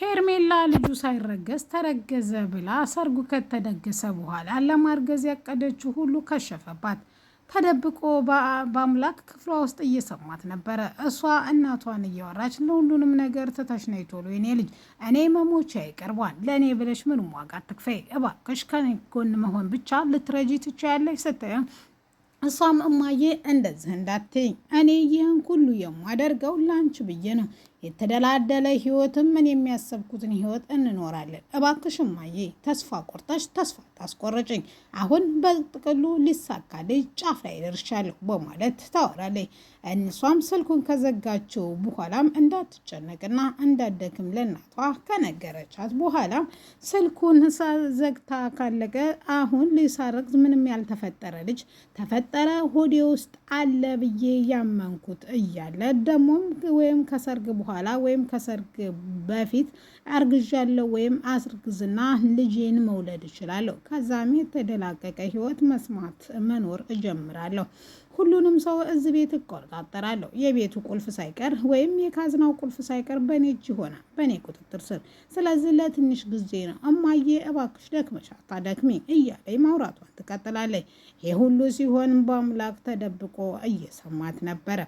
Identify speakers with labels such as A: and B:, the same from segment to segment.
A: ሄርሜላ ልጁ ሳይረገዝ ተረገዘ ብላ ሰርጉ ከተደገሰ በኋላ ለማርገዝ ያቀደችው ሁሉ ከሸፈባት። ተደብቆ በአምላክ ክፍሏ ውስጥ እየሰማት ነበረ። እሷ እናቷን እያወራች ለሁሉንም ነገር ትተሽ ነይ ቶሎ የኔ ልጅ፣ እኔ መሞቻ ይቀርቧል። ለእኔ ብለሽ ምንም ዋጋ አትክፈይ እባክሽ፣ ከኔ ጎን መሆን ብቻ ልትረጂ ትችያለሽ ስትይ እሷም እማዬ እንደዚህ እንዳትይኝ፣ እኔ ይህን ሁሉ የማደርገው ላንቺ ብዬ ነው። የተደላደለ ህይወትም ምን የሚያሰብኩትን ህይወት እንኖራለን። እባክሽ እማዬ ተስፋ ቆርጠሽ ተስፋ ታስቆርጭኝ። አሁን በጥቅሉ ሊሳካልኝ ጫፍ ላይ ደርሻለሁ በማለት ታወራለች። እሷም ስልኩን ከዘጋችው በኋላም እንዳትጨነቅና እንዳደክም ለእናቷ ከነገረቻት በኋላ ስልኩን ዘግታ ካለቀ አሁን ሊሳረግ ምንም ያልተፈጠረ ልጅ ተፈጠረ ሆዴ ውስጥ አለ ብዬ ያመንኩት እያለ ደግሞም ወይም ከሰርግ በኋላ ወይም ከሰርግ በፊት አርግዣለሁ ወይም አስርግዝና ልጄን መውለድ እችላለሁ። ከዛም የተደላቀቀ ህይወት መስማት መኖር እጀምራለሁ። ሁሉንም ሰው እዚህ ቤት እቆጣጠራለሁ። የቤቱ ቁልፍ ሳይቀር ወይም የካዝናው ቁልፍ ሳይቀር በእኔ እጅ ይሆናል፣ በእኔ ቁጥጥር ስር። ስለዚህ ለትንሽ ጊዜ ነው እማዬ እባክሽ ደክመሽ አታደክሚ እያለች ማውራቷን ትቀጥላለች። ይህ ሁሉ ሲሆን በአምላክ ተደብቆ እየሰማት ነበረ።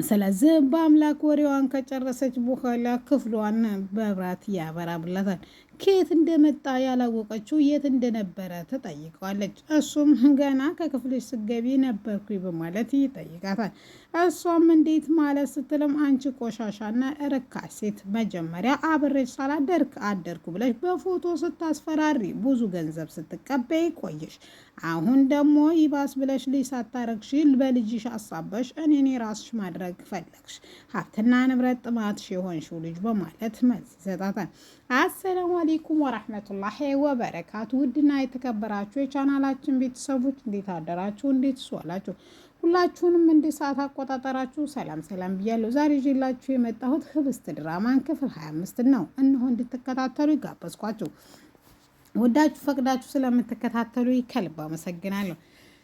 A: ስለዚህ በአምላክ ወሬዋን ከጨረሰች በኋላ ክፍሏን በብራት ያበራብላታል። ከየት እንደመጣ ያላወቀችው የት እንደነበረ ትጠይቀዋለች። እሱም ገና ከክፍልሽ ስገቢ ነበርኩኝ በማለት ይጠይቃታል። እሷም እንዴት ማለት ስትልም አንቺ ቆሻሻና ርካሽ ሴት፣ መጀመሪያ አብሬሽ ሳላደርክ አደርኩ ብለሽ በፎቶ ስታስፈራሪ ብዙ ገንዘብ ስትቀበይ ቆየሽ። አሁን ደግሞ ይባስ ብለሽ ልጅ ሳታረግሽ በልጅሽ አሳበሽ እኔን የራስሽ ማድረግ ፈለግሽ። ሀብትና ንብረት ጥማትሽ የሆንሽው ልጅ በማለት መልስ ይሰጣታል። አሰላሙ አለይኩም ወራህመቱላሂ ወበረካቱ። ውድና የተከበራችሁ የቻናላችን ቤተሰቦች እንዴት አደራችሁ? እንዴት ዋላችሁ? ሁላችሁንም እንደ ሰዓት አቆጣጠራችሁ ሰላም ሰላም ብያለሁ። ዛሬ ይዤላችሁ የመጣሁት ህብስት ድራማን ክፍል 25 ነው። እነሆ እንድትከታተሉ ይጋበዝኳችሁ። ወዳችሁ ፈቅዳችሁ ስለምትከታተሉ ከልብ አመሰግናለሁ።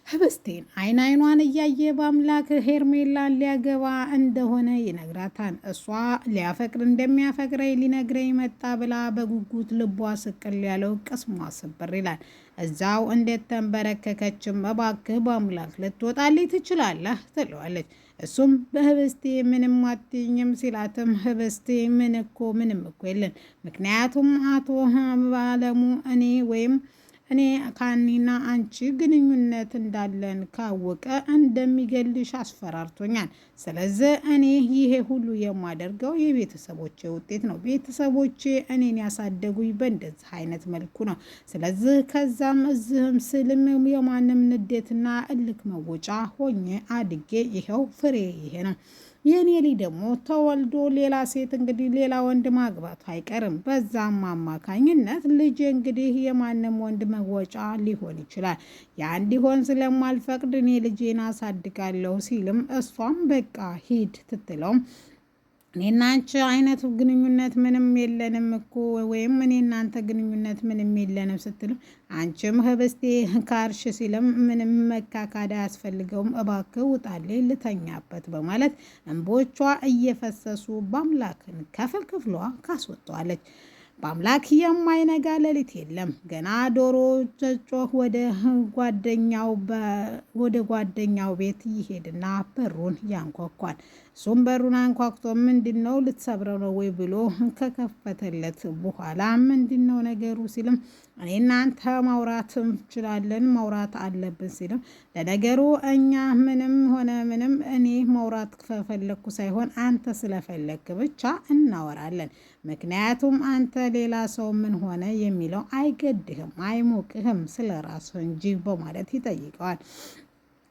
A: ህብስቴን አይኗን እያየ በአምላክ ሄርሜላን ሊያገባ እንደሆነ ይነግራታል። እሷ ሊያፈቅር እንደሚያፈቅረኝ ሊነግረኝ መጣ ብላ በጉጉት ልቧ ስቅል ያለው ቅስሟ ስብር ይላል። እዛው እንዴት ተንበረከከችም እባክህ በአምላክ ልትወጣልኝ ትችላለህ ትለዋለች። እሱም በህብስቴ ምንም አትይኝም ሲላትም ህብስቴ ምንም እኮ የለን፣ ምክንያቱም አቶ ባለሙ እኔ ካኒና አንቺ ግንኙነት እንዳለን ካወቀ እንደሚገልሽ አስፈራርቶኛል። ስለዚህ እኔ ይሄ ሁሉ የማደርገው የቤተሰቦቼ ውጤት ነው። ቤተሰቦቼ እኔን ያሳደጉኝ በእንደዚህ አይነት መልኩ ነው። ስለዚህ ከዛም እዚህም ስልም የማንም ንዴትና እልክ መወጫ ሆኜ አድጌ ይኸው ፍሬ ይሄ ነው። የኔ ልጅ ደግሞ ተወልዶ ሌላ ሴት እንግዲህ ሌላ ወንድ ማግባቱ አይቀርም። በዛም አማካኝነት ልጅ እንግዲህ የማንም ወንድ መወጫ ሊሆን ይችላል። ያ እንዲሆን ስለማልፈቅድ እኔ ልጄን አሳድጋለሁ ሲልም እሷም በቃ ሂድ ትትለውም እኔና አንቺ አይነት ግንኙነት ምንም የለንም እኮ ወይም እኔ እናንተ ግንኙነት ምንም የለንም ስትልም አንቺም ህብስቴ ካርሽ ሲልም ምንም መካካድ አያስፈልገውም እባክህ ውጣልኝ ልተኛበት በማለት እንቦቿ እየፈሰሱ በአምላክን ክፍሏ ካስወጣዋለች። በአምላክ የማይነጋ ሌሊት የለም። ገና ዶሮ ጮህ ወደ ጓደኛው ቤት ይሄድና በሩን ያንኳኳል። እሱም በሩን አንኳኩቶ ምንድነው ልትሰብረው ነው ወይ ብሎ ከከፈተለት በኋላ ምንድነው ነገሩ ሲልም እኔ እናንተ ማውራት እንችላለን ማውራት አለብን ሲልም ለነገሩ እኛ ምንም ሆነ ምንም እኔ ማውራት ከፈለኩ ሳይሆን አንተ ስለፈለክ ብቻ እናወራለን። ምክንያቱም አንተ ሌላ ሰው ምን ሆነ የሚለው አይገድህም አይሞቅህም ስለራስህ እንጂ በማለት ይጠይቀዋል።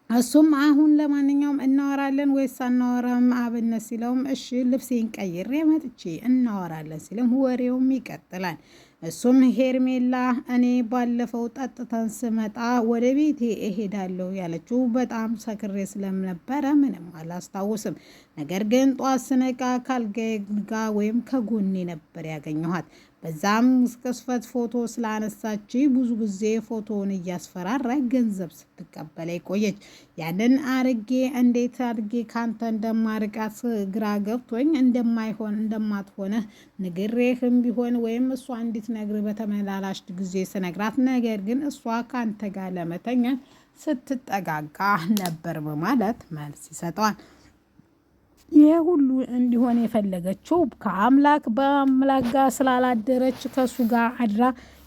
A: እሱም አሁን ለማንኛውም እናወራለን ወይስ አናወራም አብነት ሲለውም እሺ ልብሴን ቀይሬ መጥቼ እናወራለን ሲልም ወሬውም ይቀጥላል። እሱም ሄርሜላ እኔ ባለፈው ጠጥተን ስመጣ ወደ ቤቴ እሄዳለሁ ያለችው በጣም ሰክሬ ስለነበረ ምንም አላስታውስም። ነገር ግን ጧት ስነቃ ካልጋዬ ጋር ወይም ከጎኔ ነበር ያገኘኋት። በዛም ቅስፈት ፎቶ ስላነሳች ብዙ ጊዜ ፎቶውን እያስፈራራ ገንዘብ ስትቀበለኝ ቆየች። ያንን አርጌ እንዴት አድርጌ ካንተ እንደማርቃት ግራ ገብቶኝ እንደማትሆነ ንግሬህም ቢሆን ወይም እሷ እንድትነግር በተመላላሽ ጊዜ ስነግራት፣ ነገር ግን እሷ ካንተ ጋር ለመተኛት ስትጠጋጋ ነበር በማለት መልስ ይሰጠዋል። ይሄ ሁሉ እንዲሆን የፈለገችው በአምላክ ጋር ስላላደረች ከሱ ጋር አድራ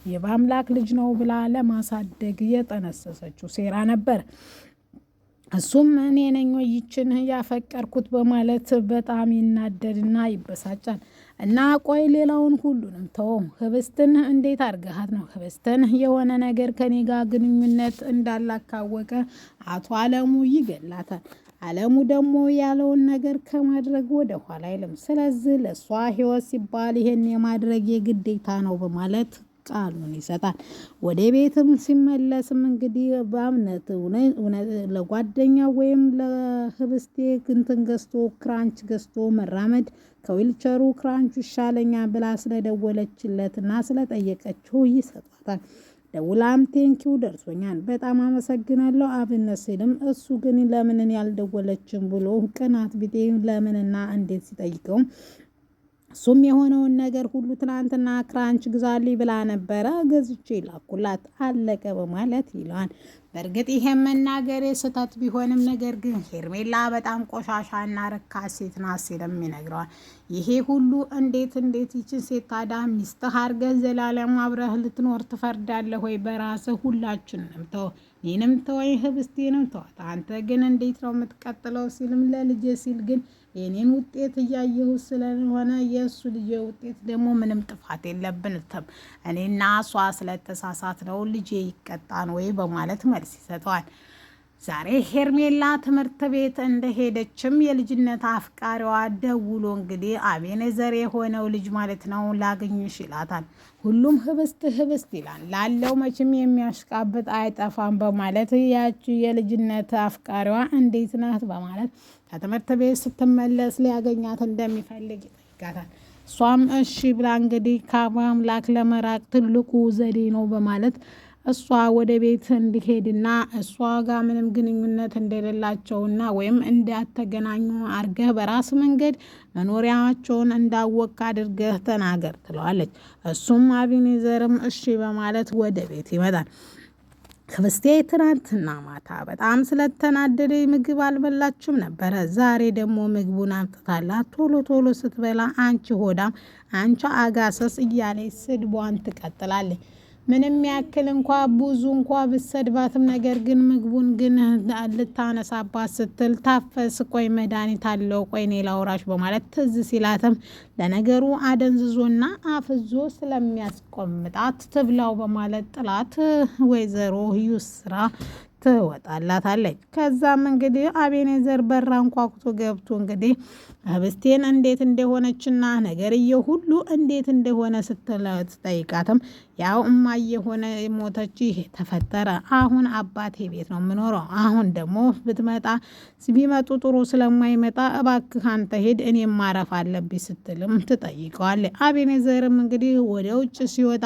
A: የበአምላክ ልጅ ነው ብላ ለማሳደግ የጠነሰሰችው ሴራ ነበር። እሱም እኔ ነኝ ይችን ያፈቀርኩት በማለት በጣም ይናደድና ይበሳጫል። እና ቆይ ሌላውን ሁሉንም ተወው፣ ህብስትን እንዴት አድርገሃት ነው? ህብስትን የሆነ ነገር ከኔ ጋር ግንኙነት እንዳላካወቀ አቶ አለሙ ይገላታል። አለሙ ደግሞ ያለውን ነገር ከማድረግ ወደ ኋላ አይልም። ስለዚህ ለእሷ ህይወት ሲባል ይሄን የማድረግ የግዴታ ነው በማለት ቃሉን ይሰጣል። ወደ ቤትም ሲመለስም እንግዲህ በእምነት ለጓደኛ ወይም ለህብስቴ እንትን ገዝቶ ክራንች ገዝቶ መራመድ ከዊልቸሩ ክራንቹ ይሻለኛ ብላ ስለደወለችለትና ስለጠየቀችው ይሰጣታል። ደውላም ቴንኪው ደርሶኛል በጣም አመሰግናለሁ አብነት ሲልም እሱ ግን ለምን ያልደወለችም ብሎ ቅናት ቢጤ ለምንና እንዴት ሲጠይቀው እሱም የሆነውን ነገር ሁሉ ትናንትና ክራንች ግዛልኝ ብላ ነበረ ገዝቼ ላኩላት አለቀ በማለት ይለዋል። በእርግጥ ይሄን መናገሬ ስህተት ቢሆንም ነገር ግን ሄርሜላ በጣም ቆሻሻና ርካሽ ሴት ናት ሲልም ይነግረዋል። ይሄ ሁሉ እንዴት ይችን ሴት ታዲያ ሚስትህ አድርገህ ዘላለም አብረህ ልትኖር ትፈርዳለህ ወይ? በራስህ ሁላችንም ተው፣ እኔንም ተወኝ፣ ህብስቴንም ተዋት። አንተ ግን እንዴት ነው የምትቀጥለው? ሲልም ለልጄ ሲል ግን የኔን ውጤት እያየሁ ስለሆነ የእሱ ልጅ ውጤት ደግሞ ምንም ጥፋት የለብንም፣ እኔና እሷ ስለተሳሳት ነው ልጄ ይቀጣን ወይ በማለት መልስ ይሰጠዋል። ዛሬ ሄርሜላ ትምህርት ቤት እንደሄደችም የልጅነት አፍቃሪዋ ደውሎ እንግዲህ አቤኔዘር የሆነው ልጅ ማለት ነው ላገኝሽ ይላታል። ሁሉም ህብስት ይላል ላለው መቼም የሚያሽቃብጥ አይጠፋም በማለት ያቺ የልጅነት አፍቃሪዋ እንዴት ናት በማለት ከትምህርት ቤት ስትመለስ ሊያገኛት እንደሚፈልግ ይጠይቃታል። እሷም እሺ ብላ እንግዲህ ከአምላክ ለመራቅ ትልቁ ዘዴ ነው በማለት እሷ ወደ ቤት እንዲሄድና እሷ ጋር ምንም ግንኙነት እንደሌላቸውና ወይም እንዳተገናኙ አድርገህ በራስ መንገድ መኖሪያቸውን እንዳወቅ አድርገህ ተናገር ትለዋለች። እሱም አቤኔዘርም እሺ በማለት ወደ ቤት ይመጣል። ህብስቴ ትናንትና ማታ በጣም ስለተናደደ ምግብ አልበላችም ነበረ። ዛሬ ደግሞ ምግቡን አምጥታላት ቶሎ ስትበላ አንቺ ሆዳም፣ አንቺ አጋሰስ እያለች ስድቧን ትቀጥላለች። ምንም ያክል እንኳ ብዙ እንኳ ብሰድባትም ነገር ግን ምግቡን ግን ልታነሳባት ስትል ታፈስ ቆይ መድኃኒት አለው ቆይ እኔ ላውራሽ በማለት ትዝ ሲላትም ለነገሩ አደንዝዞና አፍዞ ስለሚያስቆምጣት ትብላው በማለት ጥላት ወይዘሮ ዩስራ ትወጣላታለች። ከዛም እንግዲህ አቤኔዘር በራ አንኳኩቶ ገብቶ እንግዲህ ህብስቴን እንዴት እንደሆነችና ነገርየው ሁሉ እንዴት እንደሆነ ስትጠይቃትም ያው እማዬ የሆነ ሞተች፣ ይሄ ተፈጠረ፣ አሁን አባቴ ቤት ነው የምኖረው፣ አሁን ደግሞ ቢመጡ ጥሩ ስለማይመጣ እባክህ አንተ ሄድ እኔም ማረፍ አለብኝ ስትልም ትጠይቀዋለች። አቤኔዘርም እንግዲህ ወደ ውጭ ሲወጣ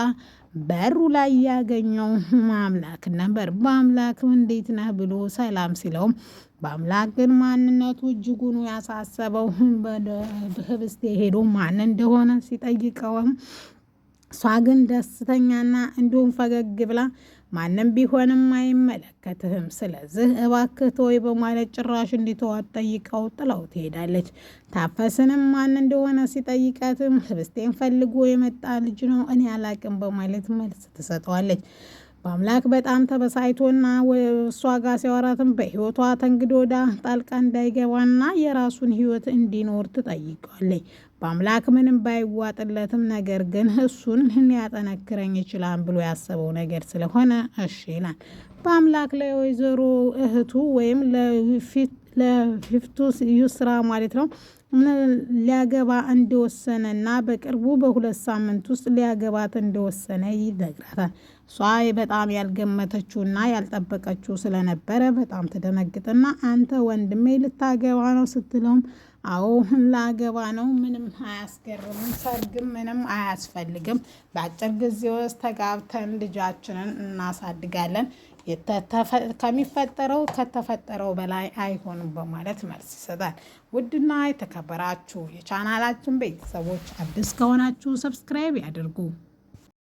A: በሩ ላይ ያገኘው አምላክ ነበር። በአምላክ እንዴት ነህ ብሎ ሰላም ሲለውም በአምላክ ግን ማንነቱ እጅጉኑ ያሳሰበው በህብስቴ ሄዶ ማን እንደሆነ ሲጠይቀውም እሷ ግን ደስተኛና እንዲሁም ፈገግ ብላ ማንም ቢሆንም አይመለከትህም፣ ስለዚህ እባክህ ተወይ በማለት ጭራሽ እንዲተዋት ጠይቀው ጥለው ትሄዳለች። ታፈስንም ማን እንደሆነ ሲጠይቃትም ህብስቴን ፈልጎ የመጣ ልጅ ነው እኔ አላቅም በማለት መልስ ትሰጠዋለች። በአምላክ በጣም ተበሳይቶና እሷ ጋር ሲያወራትም በህይወቷ ተንግዶዳ ጣልቃ እንዳይገባና የራሱን ህይወት እንዲኖር ትጠይቀዋለች። በአምላክ ምንም ባይዋጥለትም ነገር ግን እሱን ሊያጠነክረኝ ይችላል ብሎ ያሰበው ነገር ስለሆነ እሺ ይላል። በአምላክ ለወይዘሮ እህቱ ወይም ለፊፍቱስ ዩስራ ማለት ነው ሊያገባ እንደወሰነና በቅርቡ በ2 ሳምንት ውስጥ ሊያገባት እንደወሰነ ይነግራታል። እሷ በጣም ያልገመተችውና ያልጠበቀችው ስለነበረ በጣም ትደነግጥና አንተ ወንድሜ ልታገባ ነው ስትለውም አዎ ላገባ ነው፣ ምንም አያስገርምም፣ ሰርግም ምንም አያስፈልግም፣ በአጭር ጊዜ ውስጥ ተጋብተን ልጃችንን እናሳድጋለን፣ ከተፈጠረው በላይ አይሆንም በማለት መልስ ይሰጣል። ውድና የተከበራችሁ የቻናላችን ቤተሰቦች አዲስ ከሆናችሁ ሰብስክራይብ ያድርጉ።